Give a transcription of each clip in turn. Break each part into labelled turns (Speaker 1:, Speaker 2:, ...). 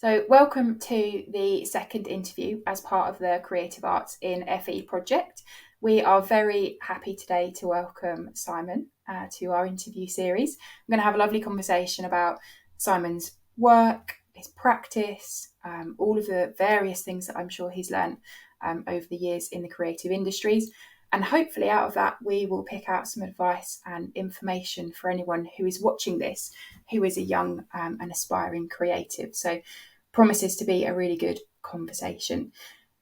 Speaker 1: So, welcome to the second interview as part of the Creative Arts in FE project. We are very happy today to welcome Simon to our interview series. I'm going to have a lovely conversation about Simon's work, his practice, all of the various things that I'm sure he's learned over the years in the creative industries. And hopefully, out of that, we will pick out some advice and information for anyone who is watching this, who is a young and aspiring creative. So, promises to be a really good conversation.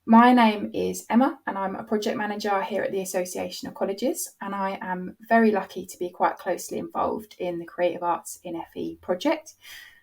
Speaker 1: My name is Emma, and I'm a project manager here at the Association of Colleges, and I am very lucky to be quite closely involved in the Creative Arts in FE project,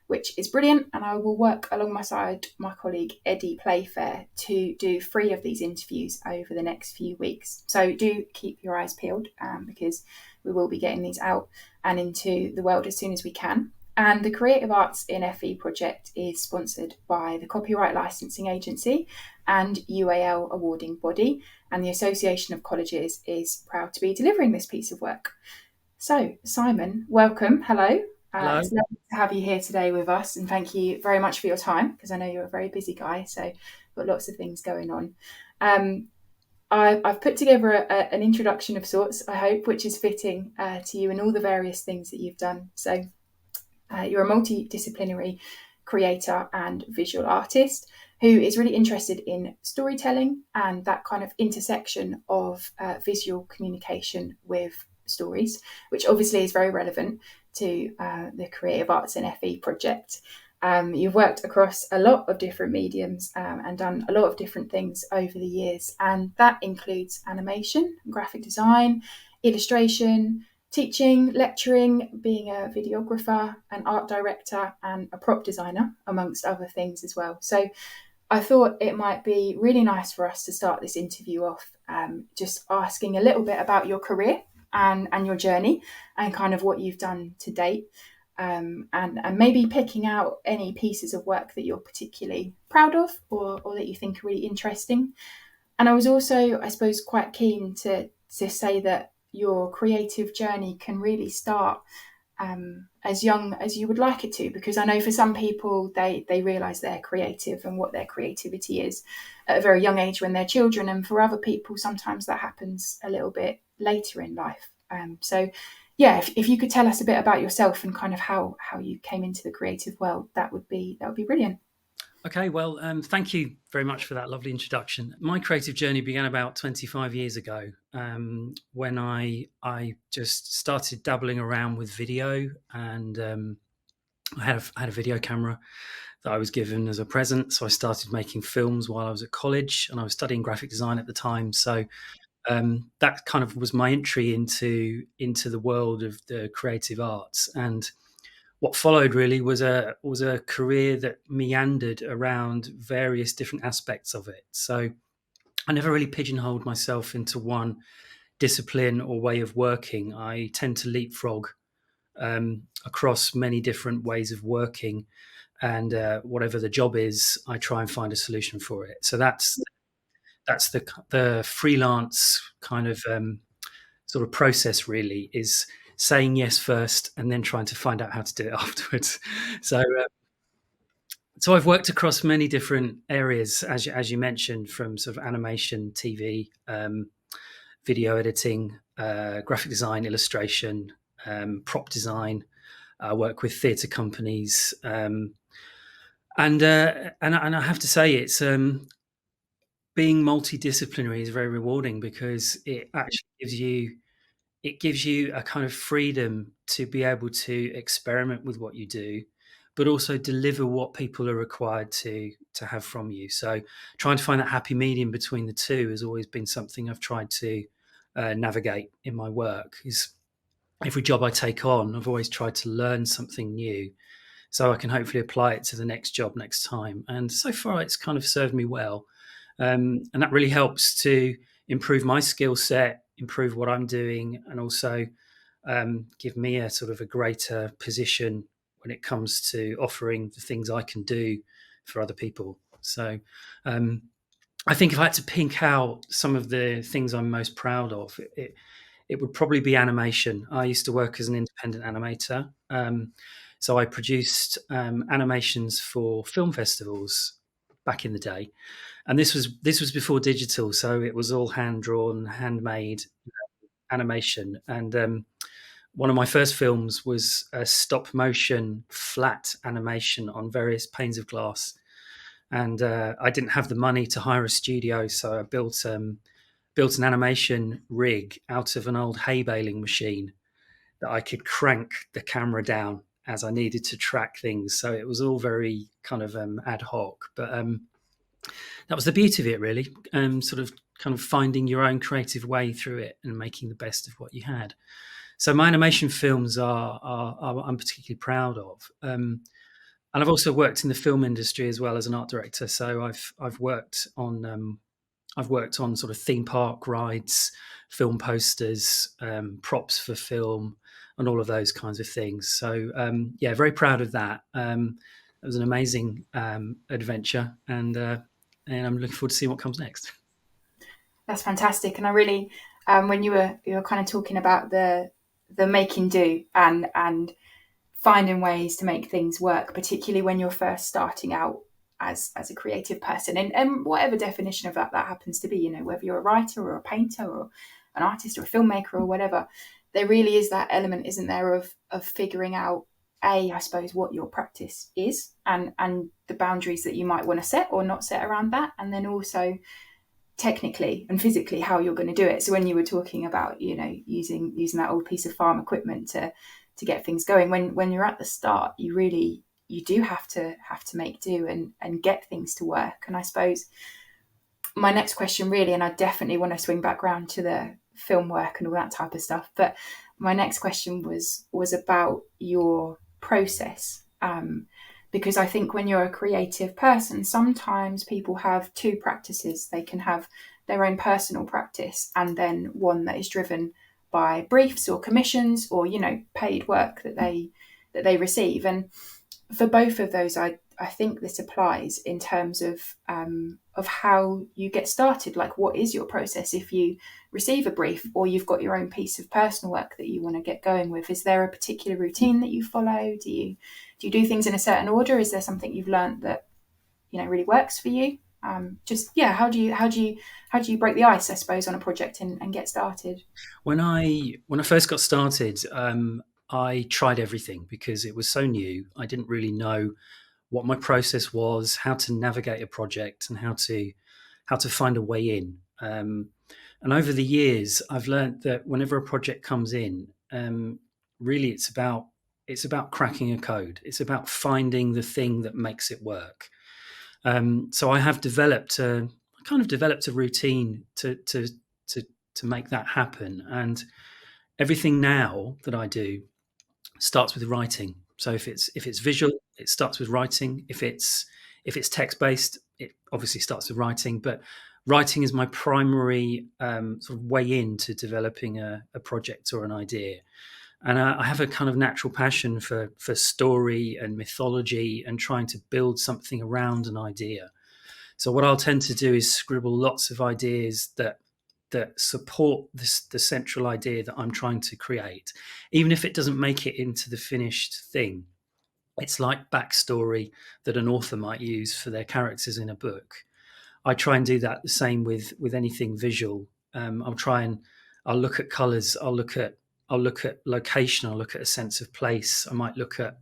Speaker 1: which is brilliant. And I will work alongside my colleague Eddie Playfair to do 3 of these interviews over the next few weeks. So do keep your eyes peeled because we will be getting these out and into the world as soon as we can. And the Creative Arts in FE project is sponsored by the Copyright Licensing Agency and UAL awarding body, and the Association of Colleges is proud to be delivering this piece of work. So, Simon, welcome. Hello.
Speaker 2: Hello.
Speaker 1: It's lovely to have you here today with us, and thank you very much for your time because I know you're a very busy guy, so got lots of things going on. I've put together an introduction of sorts, I hope, which is fitting to you and all the various things that you've done. So, you're a multidisciplinary creator and visual artist who is really interested in storytelling and that kind of intersection of visual communication with stories, which obviously is very relevant to the Creative Arts in FE project. You've worked across a lot of different mediums and done a lot of different things over the years, and that includes animation, graphic design, illustration, teaching, lecturing, being a videographer, an art director, and a prop designer, amongst other things as well. So I thought it might be really nice for us to start this interview off just asking a little bit about your career and your journey and kind of what you've done to date. And maybe picking out any pieces of work that you're particularly proud of or that you think are really interesting. And I was also, I suppose, quite keen to say that your creative journey can really start as young as you would like it to, because I know for some people they realise they're creative and what their creativity is at a very young age when they're children, and for other people sometimes that happens a little bit later in life. So yeah, if you could tell us a bit about yourself and kind of how you came into the creative world, that would be brilliant.
Speaker 2: Okay, well, thank you very much for that lovely introduction. My creative journey began about 25 years ago when I just started dabbling around with video, and I had a video camera that I was given as a present. So I started making films while I was at college, and I was studying graphic design at the time. So that kind of was my entry into the world of the creative arts. And what followed really was a career that meandered around various different aspects of it. So I never really pigeonholed myself into one discipline or way of working. I tend to leapfrog across many different ways of working, and whatever the job is, I try and find a solution for it. So that's the freelance kind of sort of process. Really, is saying yes first and then trying to find out how to do it afterwards. So I've worked across many different areas, as you mentioned, from sort of animation, TV, video editing, graphic design, illustration, prop design. I work with theatre companies, and I have to say, it's being multidisciplinary is very rewarding because it actually gives you a kind of freedom to be able to experiment with what you do, but also deliver what people are required to have from you. So trying to find that happy medium between the two has always been something I've tried to navigate in my work. Is every job I take on, I've always tried to learn something new so I can hopefully apply it to the next job next time. And so far, it's kind of served me well. And that really helps to improve my skill set, improve what I'm doing, and also give me a sort of a greater position when it comes to offering the things I can do for other people. So um, I think if I had to pink out some of the things I'm most proud of, it would probably be animation. I used to work as an independent animator. So I produced animations for film festivals back in the day, and this was before digital, so it was all hand drawn, handmade animation. And one of my first films was a stop motion flat animation on various panes of glass. And I didn't have the money to hire a studio, so I built an animation rig out of an old hay baling machine that I could crank the camera down as I needed to track things. So it was all very kind of ad hoc, but that was the beauty of it, really. Sort of kind of finding your own creative way through it and making the best of what you had. So my animation films are I'm particularly proud of. And I've also worked in the film industry as well as an art director. So I've worked on sort of theme park rides, film posters, props for film, and all of those kinds of things. So yeah, very proud of that. It was an amazing adventure, and I'm looking forward to seeing what comes next.
Speaker 1: That's fantastic, and I really, when you were kind of talking about the making do and finding ways to make things work, particularly when you're first starting out as a creative person, and whatever definition of that happens to be, you know, whether you're a writer or a painter or an artist or a filmmaker or whatever, there really is that element, isn't there, of figuring out, I suppose, what your practice is and the boundaries that you might want to set or not set around that, and then also technically and physically how you're going to do it. So when you were talking about, you know, using that old piece of farm equipment to get things going, when you're at the start, you do have to make do and get things to work. And I suppose my next question really, and I definitely want to swing back around to the film work and all that type of stuff, but my next question was about your process, because I think when you're a creative person, sometimes people have two practices. They can have their own personal practice and then one that is driven by briefs or commissions or, you know, paid work that they receive. And for both of those, I think this applies in terms of how you get started. Like, what is your process if you receive a brief or you've got your own piece of personal work that you want to get going with? Is there a particular routine that you follow? Do you do things in a certain order? Is there something you've learned that, you know, really works for you? How do you break the ice, I suppose, on a project and get started?
Speaker 2: When I first got started, I tried everything because it was so new. I didn't really know what my process was, how to navigate a project, and how to find a way in. And over the years, I've learned that whenever a project comes in, really it's about cracking a code. It's about finding the thing that makes it work. So I have developed a routine to make that happen. And everything now that I do starts with writing. So if it's visual, it starts with writing. If it's text based, it obviously starts with writing. But writing is my primary sort of way into developing a project or an idea. And I have a kind of natural passion for story and mythology and trying to build something around an idea. So what I'll tend to do is scribble lots of ideas that support the central idea that I'm trying to create, even if it doesn't make it into the finished thing. It's like backstory that an author might use for their characters in a book. I try and do that the same with anything visual. I'll look at colors. I'll look at location. I'll look at a sense of place. I might look at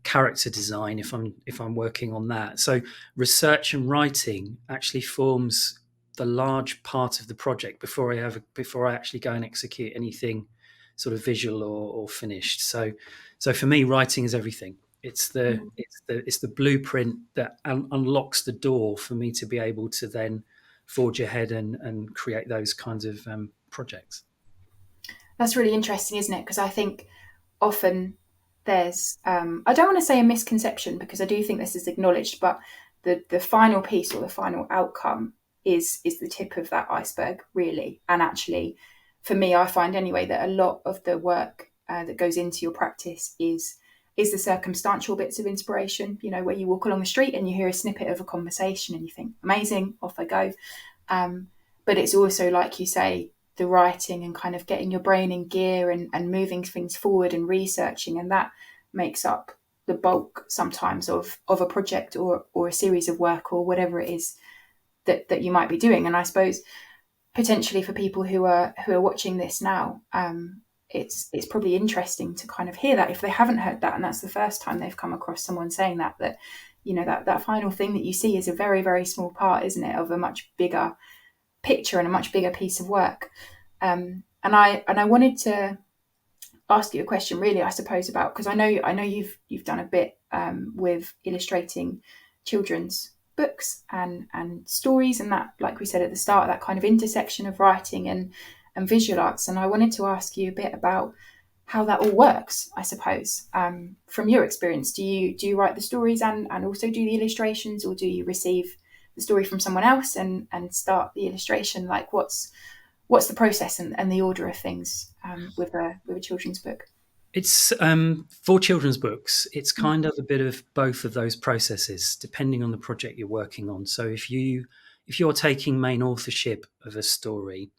Speaker 2: character design if I'm working on that. So research and writing actually forms the large part of the project before I actually go and execute anything sort of visual or finished. So for me, writing is everything. It's the blueprint that unlocks the door for me to be able to then forge ahead and create those kinds of projects.
Speaker 1: That's really interesting, isn't it? Because I think often there's I don't want to say a misconception, because I do think this is acknowledged, but the final piece or the final outcome is the tip of that iceberg, really. And actually, for me, I find anyway that a lot of the work that goes into your practice is the circumstantial bits of inspiration, you know, where you walk along the street and you hear a snippet of a conversation and you think, amazing, off I go. But it's also, like you say, the writing and kind of getting your brain in gear and moving things forward and researching, and that makes up the bulk sometimes of a project or a series of work or whatever it is that you might be doing. And I suppose potentially for people who are watching this now, it's probably interesting to kind of hear that if they haven't heard that, and that's the first time they've come across someone saying that that final thing that you see is a very, very small part, isn't it, of a much bigger picture and a much bigger piece of work. And I wanted to ask you a question, really, I suppose, about, because I know you've done a bit with illustrating children's books and stories, and that, like we said at the start, that kind of intersection of writing and visual arts. And I wanted to ask you a bit about how that all works, I suppose, from your experience. Do you write the stories and also do the illustrations, or do you receive the story from someone else and start the illustration? Like, what's the process and the order of things with a children's book?
Speaker 2: It's for children's books, it's kind of a bit of both of those processes, depending on the project you're working on. So if you're taking main authorship of a story,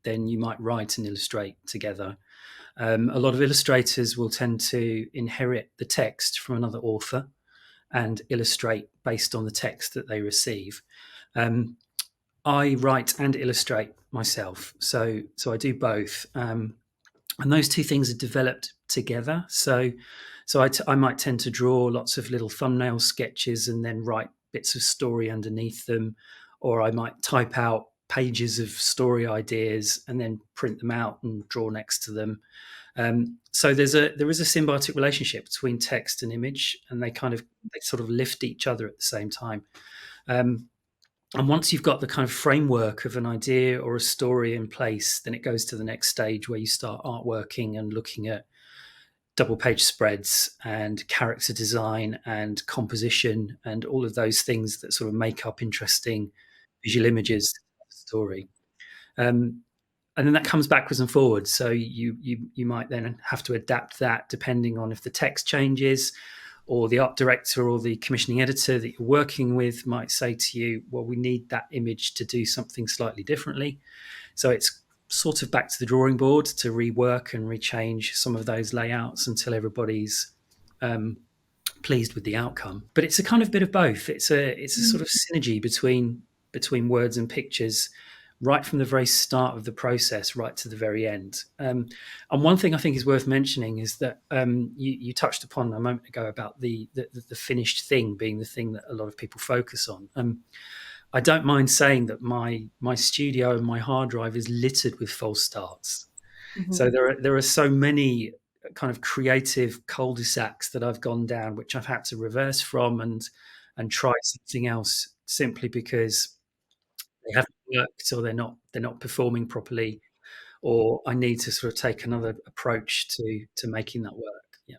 Speaker 2: then you might write and illustrate together. A lot of illustrators will tend to inherit the text from another author and illustrate based on the text that they receive. I write and illustrate myself, so I do both, and those two things are developed together. So I might tend to draw lots of little thumbnail sketches and then write bits of story underneath them, or I might type out pages of story ideas and then print them out and draw next to them. So there is a symbiotic relationship between text and image, and they sort of lift each other at the same time. And once you've got the kind of framework of an idea or a story in place, then it goes to the next stage where you start artworking and looking at double page spreads and character design and composition and all of those things that sort of make up interesting visual images of the story. And then that comes backwards and forwards. So you might then have to adapt that depending on if the text changes, or the art director or the commissioning editor that you're working with might say to you, well, we need that image to do something slightly differently. So it's sort of back to the drawing board to rework and rechange some of those layouts until everybody's pleased with the outcome. But it's a kind of bit of both. It's a sort of synergy between words and pictures, right from the very start of the process right to the very end. And one thing I think is worth mentioning is that you touched upon a moment ago about the finished thing being the thing that a lot of people focus on. I don't mind saying that my studio and my hard drive is littered with false starts. Mm-hmm. So there are so many kind of creative cul-de-sacs that I've gone down, which I've had to reverse from and try something else simply because they haven't worked, or they're not performing properly, or I need to sort of take another approach to making that work. Yeah.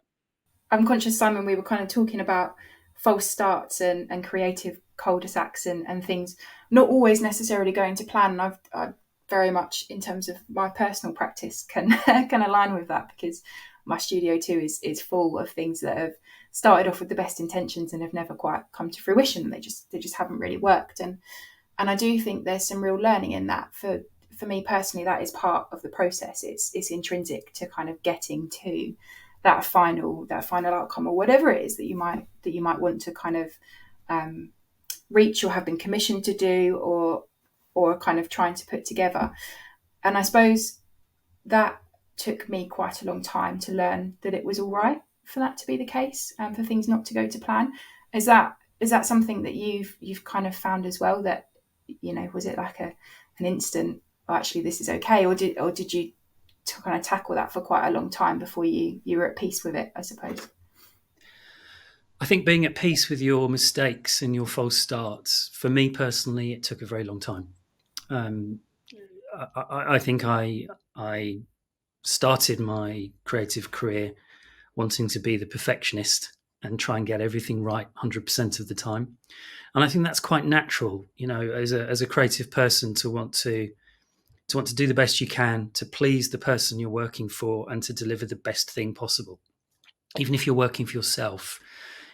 Speaker 1: I'm conscious, Simon, we were kind of talking about false starts and creative cul-de-sacs and things not always necessarily going to plan. And I've very much, in terms of my personal practice, can align with that, because my studio too is full of things that have started off with the best intentions and have never quite come to fruition. They just haven't really worked. And I do think there's some real learning in that. For me personally, that is part of the process. It's intrinsic to kind of getting to that final outcome, or whatever it is that you might want to kind of reach, or have been commissioned to do, or kind of trying to put together. And I suppose that took me quite a long time to learn that it was all right for that to be the case, and for things not to go to plan. Is that something that you've kind of found as well, that, you know, was it like an instant, oh, actually this is okay, or did you kind of tackle that for quite a long time before you were at peace with it, I suppose?
Speaker 2: I think being at peace with your mistakes and your false starts, for me personally, it took a very long time. I think I started my creative career wanting to be the perfectionist and try and get everything right 100% of the time. And I think that's quite natural, you know, as a creative person, to want to do the best you can to please the person you're working for and to deliver the best thing possible. Even if you're working for yourself,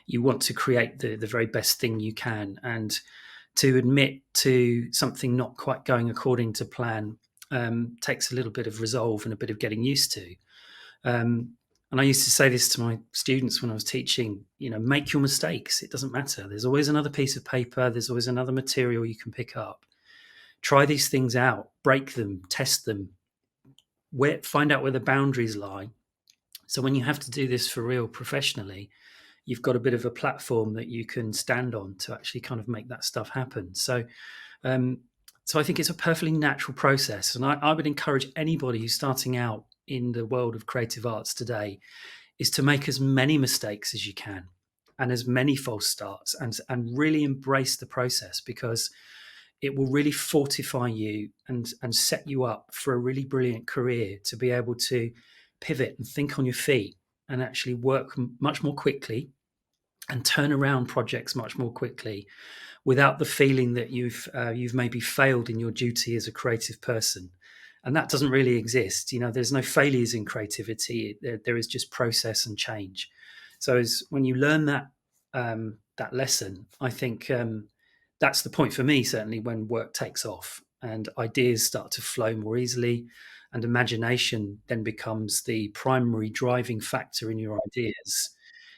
Speaker 2: you want to create the very best thing you can. And to admit to something not quite going according to plan takes a little bit of resolve and a bit of getting used to. And I used to say this to my students when I was teaching, make your mistakes. It doesn't matter. There's always another piece of paper. There's always another material you can pick up. Try these things out, break them, test them, find out where the boundaries lie. So when you have to do this for real professionally, you've got a bit of a platform that you can stand on to actually kind of make that stuff happen. So I think it's a perfectly natural process. And I would encourage anybody who's starting out in the world of creative arts today is to make as many mistakes as you can and as many false starts, and really embrace the process, because it will really fortify you and set you up for a really brilliant career, to be able to pivot and think on your feet and actually work much more quickly and turn around projects much more quickly, without the feeling that you've maybe failed in your duty as a creative person. And that doesn't really exist. There's no failures in creativity. There is just process and change. So when you learn that lesson, I think that's the point for me, certainly, when work takes off and ideas start to flow more easily, and imagination then becomes the primary driving factor in your ideas,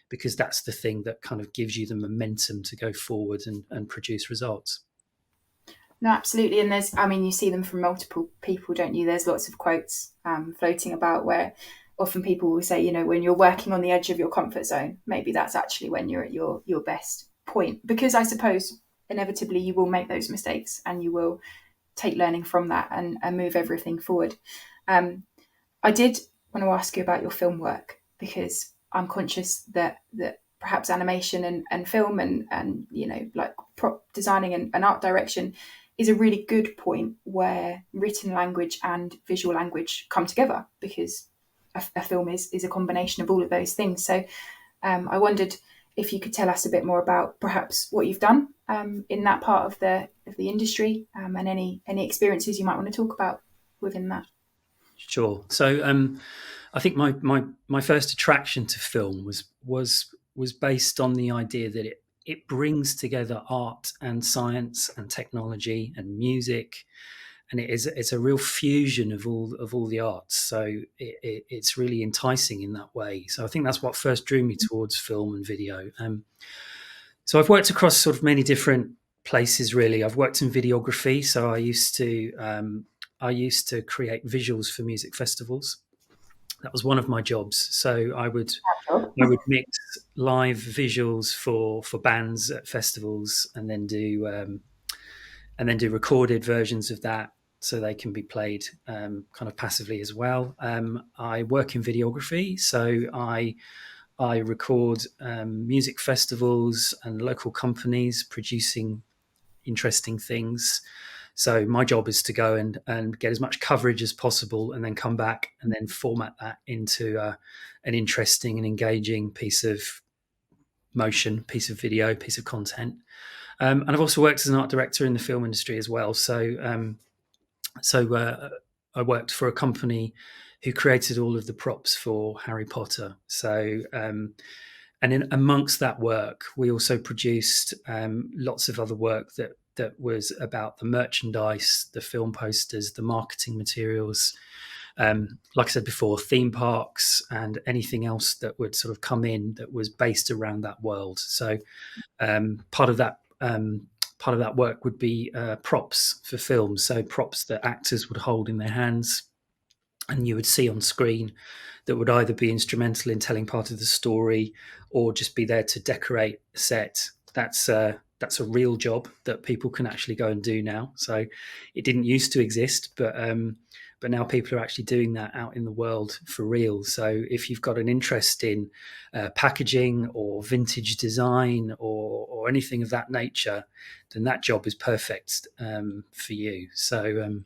Speaker 2: because that's the thing that kind of gives you the momentum to go forward and produce results.
Speaker 1: No, absolutely. And you see them from multiple people, don't you? There's lots of quotes floating about where often people will say, when you're working on the edge of your comfort zone, maybe that's actually when you're at your best point. Because I suppose inevitably you will make those mistakes, and you will take learning from that and move everything forward. I did want to ask you about your film work, because I'm conscious that perhaps animation and film and like prop designing and art direction is a really good point where written language and visual language come together, because a film is a combination of all of those things. So I wondered if you could tell us a bit more about perhaps what you've done in that part of the industry, and any experiences you might want to talk about within that.
Speaker 2: Sure. So I think my first attraction to film was based on the idea that it brings together art and science and technology and music, and it's a real fusion of all the arts. So it's really enticing in that way. So I think that's what first drew me towards film and video. So I've worked across sort of many different places, really. I've worked in videography. So I used to create visuals for music festivals. That was one of my jobs. So I would mix live visuals for bands at festivals, and then do recorded versions of that, so they can be played kind of passively as well. I work in videography, so I record music festivals and local companies producing interesting things. So my job is to go and get as much coverage as possible, and then come back and then format that into an interesting and engaging piece of motion, piece of video, piece of content. And I've also worked as an art director in the film industry as well. So I worked for a company who created all of the props for Harry Potter. So and in amongst that work, we also produced lots of other work that was about the merchandise, the film posters, the marketing materials. Like I said before, theme parks and anything else that would sort of come in that was based around that world. So part of that work would be props for films. So props that actors would hold in their hands and you would see on screen, that would either be instrumental in telling part of the story or just be there to decorate a set. That's a real job that people can actually go and do now. So it didn't used to exist, but now people are actually doing that out in the world for real. So if you've got an interest in packaging or vintage design or anything of that nature, then that job is perfect for you. So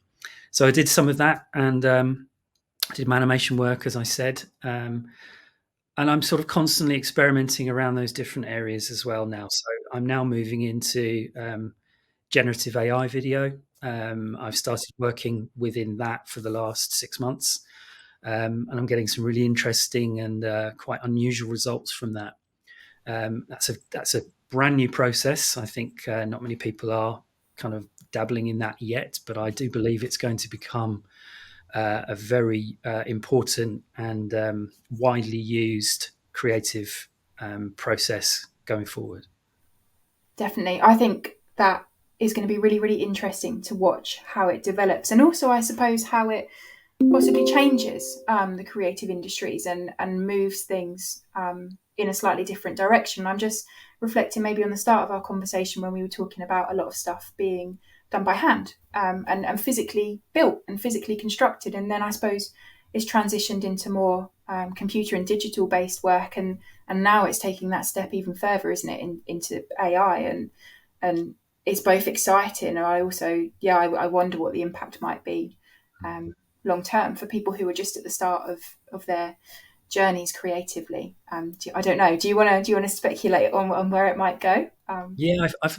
Speaker 2: I did some of that, and I did animation work, as I said. And I'm sort of constantly experimenting around those different areas as well now. So I'm now moving into generative AI video. I've started working within that for the last 6 months, and I'm getting some really interesting and quite unusual results from that. That's a brand new process. I think not many people are kind of dabbling in that yet, but I do believe it's going to become a very important and widely used creative process going forward.
Speaker 1: Definitely. I think that is going to be really, really interesting to watch how it develops, and also, I suppose, how it possibly changes the creative industries and moves things in a slightly different direction. I'm just reflecting maybe on the start of our conversation when we were talking about a lot of stuff being done by hand and physically built and physically constructed, and then I suppose it's transitioned into more computer and digital based work, and now it's taking that step even further, isn't it, into AI, and it's both exciting, and I also, I wonder what the impact might be long term for people who are just at the start of their journeys creatively. I don't know. Do you want to speculate on where it might go?
Speaker 2: Yeah, I've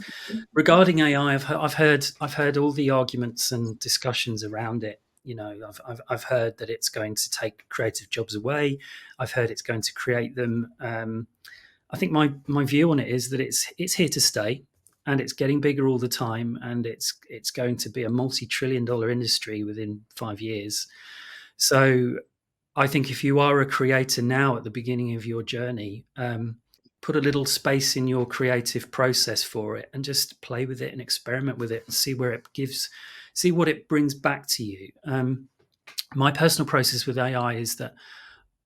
Speaker 2: regarding AI, I've heard all the arguments and discussions around it. You know, I've heard that it's going to take creative jobs away. I've heard it's going to create them. I think my view on it is that it's here to stay, and it's getting bigger all the time, and it's going to be a multi-trillion-dollar industry within 5 years. So I think if you are a creator now at the beginning of your journey, put a little space in your creative process for it and just play with it and experiment with it and see where it gives, see what it brings back to you. My personal process with AI is that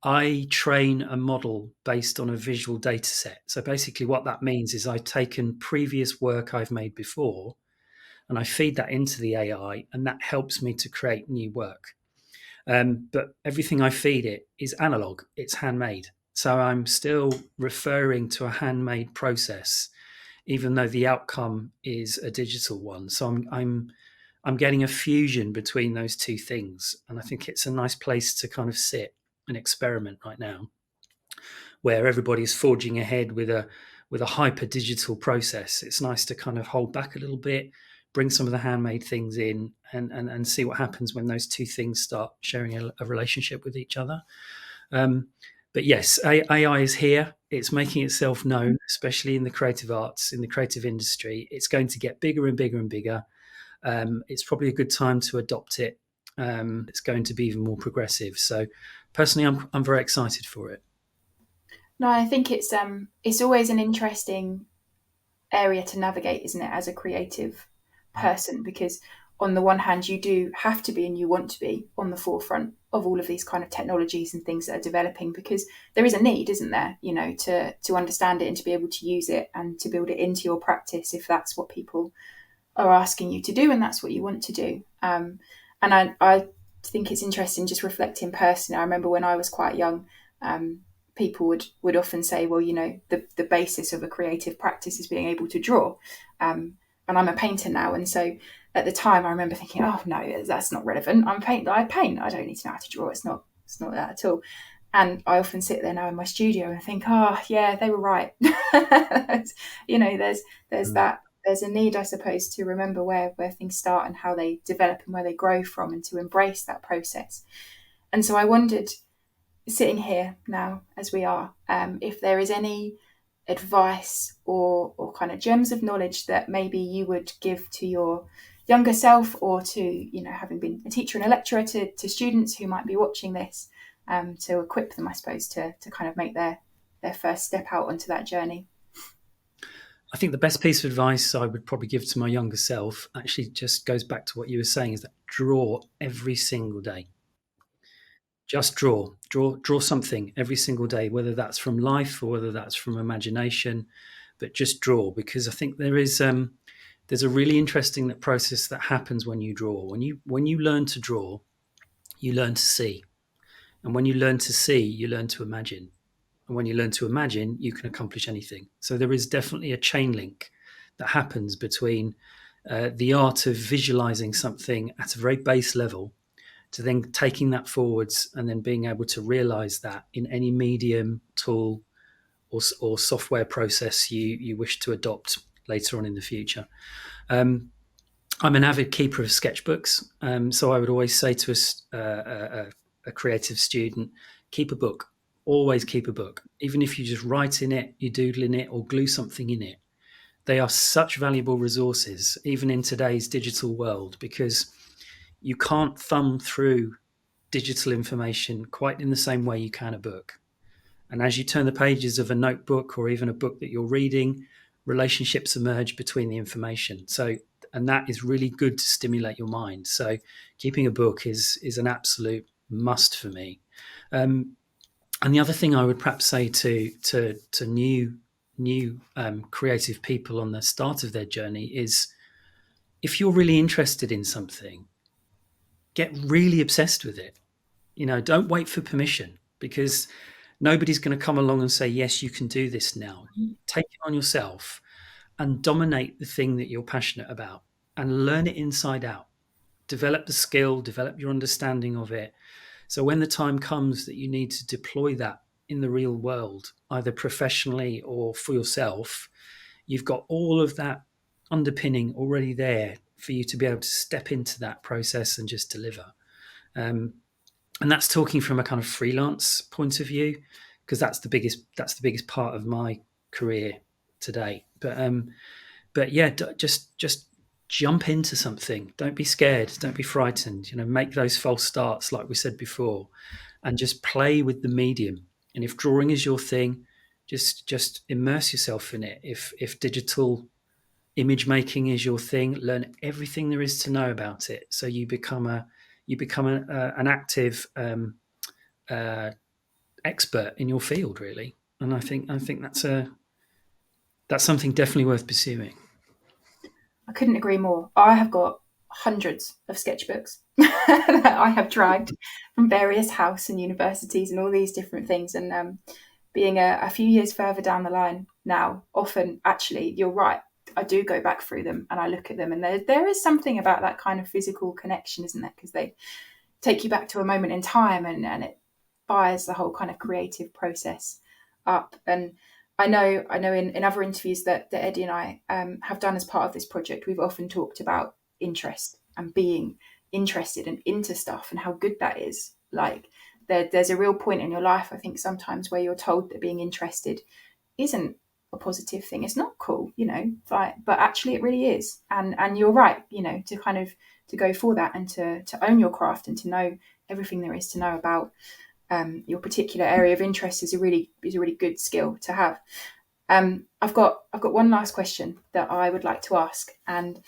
Speaker 2: I train a model based on a visual data set. So basically what that means is I've taken previous work I've made before and I feed that into the AI, and that helps me to create new work. But everything I feed it is analog, it's handmade. So I'm still referring to a handmade process, even though the outcome is a digital one. So I'm getting a fusion between those two things, and I think it's a nice place to kind of sit and experiment right now, where everybody's forging ahead with a hyper digital process. It's nice to kind of hold back a little bit, bring some of the handmade things in, and see what happens when those two things start sharing a relationship with each other. But yes, AI is here. It's making itself known, especially in the creative arts, in the creative industry. It's going to get bigger and bigger and bigger. It's probably a good time to adopt it. It's going to be even more progressive. So personally, I'm very excited for it.
Speaker 1: No, I think it's always an interesting area to navigate, isn't it, as a creative person? Because on the one hand, you do have to be and you want to be on the forefront of all of these kind of technologies and things that are developing, because there is a need, isn't there, to understand it and to be able to use it and to build it into your practice if that's what people are asking you to do and that's what you want to do. And I think it's interesting just reflecting personally. I remember when I was quite young, people would often say, well, the basis of a creative practice is being able to draw. And I'm a painter now. And so at the time I remember thinking, oh no, that's not relevant. I paint. I don't need to know how to draw. It's not that at all. And I often sit there now in my studio and think, oh yeah, they were right. There's a need, I suppose, to remember where things start and how they develop and where they grow from, and to embrace that process. And so I wondered, sitting here now as we are, if there is any advice or kind of gems of knowledge that maybe you would give to your younger self, or to, having been a teacher and a lecturer, to students who might be watching this, to equip them, I suppose, to kind of make their first step out onto that journey.
Speaker 2: I think the best piece of advice I would probably give to my younger self actually just goes back to what you were saying, is that draw every single day. Just draw something every single day, whether that's from life or whether that's from imagination, but just draw, because I think there's a really interesting process that happens when you draw. When you learn to draw, you learn to see. And when you learn to see, you learn to imagine. And when you learn to imagine, you can accomplish anything. So there is definitely a chain link that happens between the art of visualizing something at a very base level, to then taking that forwards and then being able to realize that in any medium, tool, or software process you wish to adopt later on in the future. I'm an avid keeper of sketchbooks, so I would always say to a creative student, keep a book. Always keep a book. Even if you just write in it, you doodle in it, or glue something in it. They are such valuable resources, even in today's digital world, because you can't thumb through digital information quite in the same way you can a book. And as you turn the pages of a notebook or even a book that you're reading, relationships emerge between the information. So, and that is really good to stimulate your mind. So, keeping a book is an absolute must for me. And the other thing I would perhaps say to new creative people on the start of their journey is, if you're really interested in something, get really obsessed with it. Don't wait for permission, because nobody's going to come along and say, yes, you can do this now. Take it on yourself and dominate the thing that you're passionate about and learn it inside out. Develop the skill, develop your understanding of it. So when the time comes that you need to deploy that in the real world, either professionally or for yourself, you've got all of that underpinning already there for you to be able to step into that process and just deliver. And that's talking from a kind of freelance point of view, because that's the biggest part of my career today. But yeah, just jump into something. Don't be scared. Don't be frightened. Make those false starts, like we said before, and just play with the medium. And if drawing is your thing, just immerse yourself in it. If digital image making is your thing, learn everything there is to know about it, so you become an active expert in your field, really. And I think that's something definitely worth pursuing.
Speaker 1: I couldn't agree more. I have got hundreds of sketchbooks that I have dragged from various house and universities and all these different things. And being a few years further down the line now, often, actually, you're right, I do go back through them and I look at them, and there is something about that kind of physical connection, isn't there? Because they take you back to a moment in time, and it fires the whole kind of creative process up. And I know in other interviews that Eddie and I have done as part of this project, we've often talked about interest and being interested and into stuff and how good that is. Like there's a real point in your life, I think, sometimes where you're told that being interested isn't a positive thing. It's not cool, but actually it really is. And you're right, to kind of to go for that and to own your craft and to know everything there is to know about your particular area of interest is a really good skill to have. I've got one last question that I would like to ask, and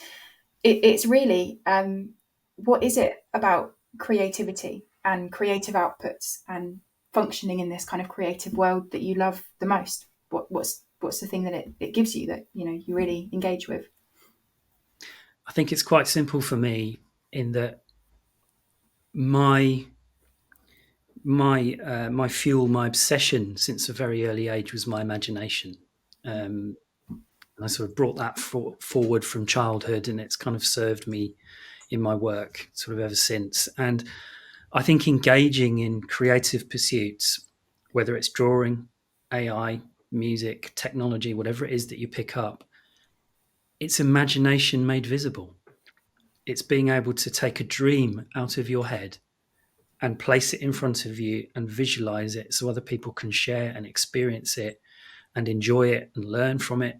Speaker 1: it's really what is it about creativity and creative outputs and functioning in this kind of creative world that you love the most? What's the thing that it gives you that you really engage with?
Speaker 2: I think it's quite simple for me, in that my fuel, my obsession since a very early age was my imagination. And I sort of brought that forward from childhood, and it's kind of served me in my work sort of ever since. And I think engaging in creative pursuits, whether it's drawing, AI, music, technology, whatever it is that you pick up, it's imagination made visible. It's being able to take a dream out of your head and place it in front of you and visualize it so other people can share and experience it and enjoy it and learn from it.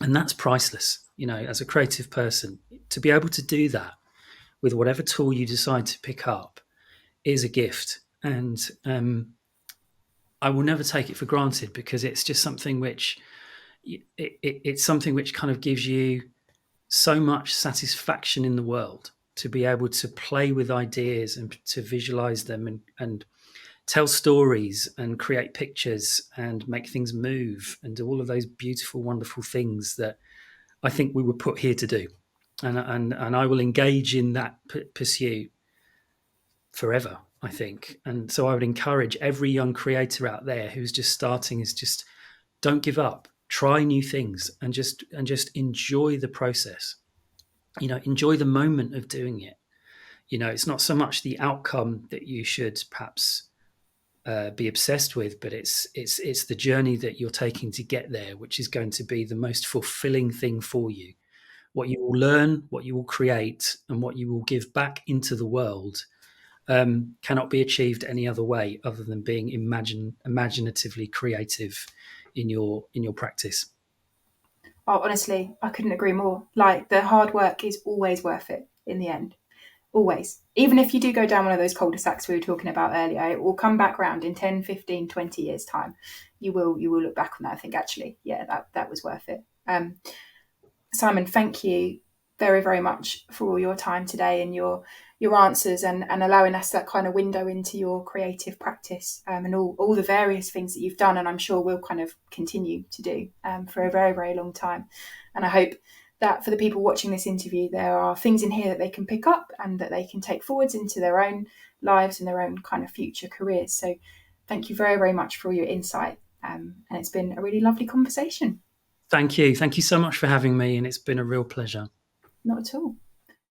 Speaker 2: And that's priceless. As a creative person, to be able to do that with whatever tool you decide to pick up is a gift. And I will never take it for granted, because it's just something which it's something which kind of gives you so much satisfaction in the world, to be able to play with ideas and to visualize them and tell stories and create pictures and make things move and do all of those beautiful, wonderful things that I think we were put here to do. And I will engage in that pursuit forever, I think. And so I would encourage every young creator out there who's just starting, is just don't give up. Try new things and just enjoy the process. Enjoy the moment of doing it. It's not so much the outcome that you should perhaps be obsessed with, but it's the journey that you're taking to get there, which is going to be the most fulfilling thing for you. What you will learn, what you will create, and what you will give back into the world cannot be achieved any other way other than being imaginatively creative in your practice.
Speaker 1: Oh, honestly, I couldn't agree more. Like, the hard work is always worth it in the end. always. Even if you do go down one of those cul-de-sacs we were talking about earlier, it will come back round in 10, 15, 20 years time. You will look back on that and think, actually, yeah, that was worth it. Simon, thank you very, very much for all your time today and your answers, and allowing us that kind of window into your creative practice, and all the various things that you've done, and I'm sure we'll kind of continue to do for a very, very long time. And I hope that for the people watching this interview, there are things in here that they can pick up and that they can take forwards into their own lives and their own kind of future careers. So thank you very, very much for your insight. And it's been a really lovely conversation.
Speaker 2: Thank you. Thank you so much for having me, and it's been a real pleasure.
Speaker 1: Not at all.